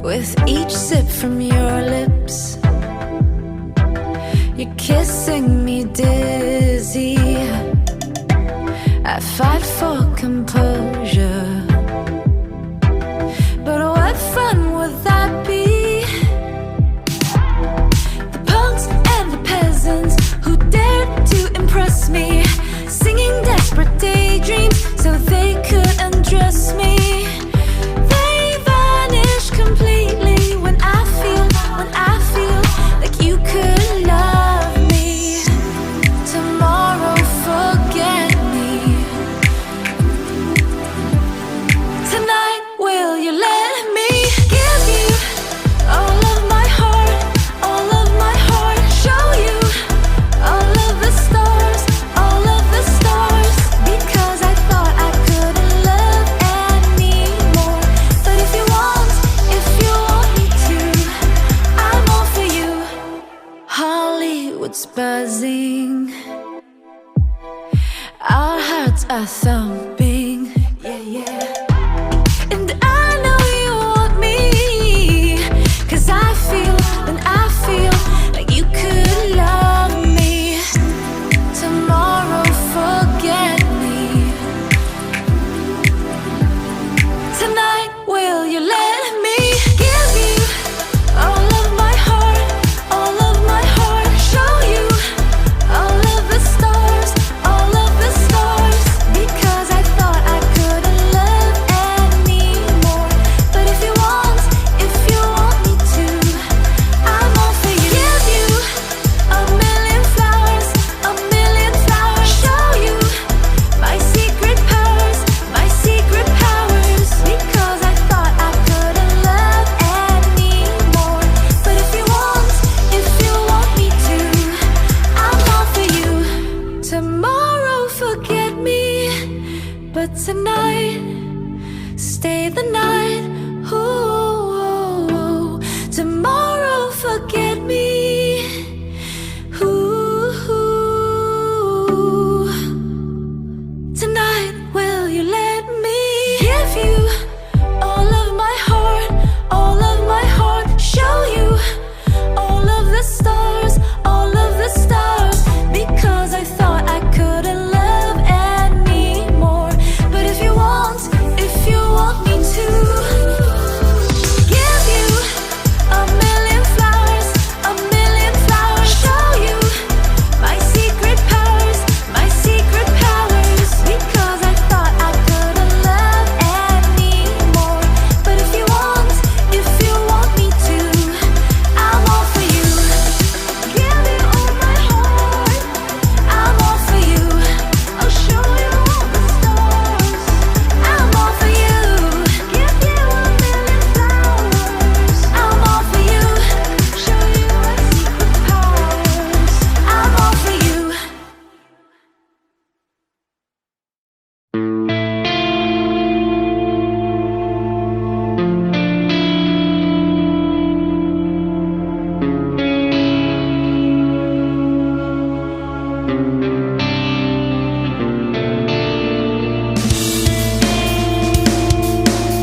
With each sip from your lips, you're kissing me dizzy. I fight for composure, but what fun would that be? The punks and the peasants who dared to impress me, singing desperate daydreams so they could undress me. They vanish completely when I feel like you could love me. Tomorrow forget me. Tonight will you let me give you all of my heart, all of my heart. Show you all of the stars, all of the stars. Because I thought I couldn't love anymore. But if you want me to, I'm all for you. Hollywood's buzzing, our hearts are thumping.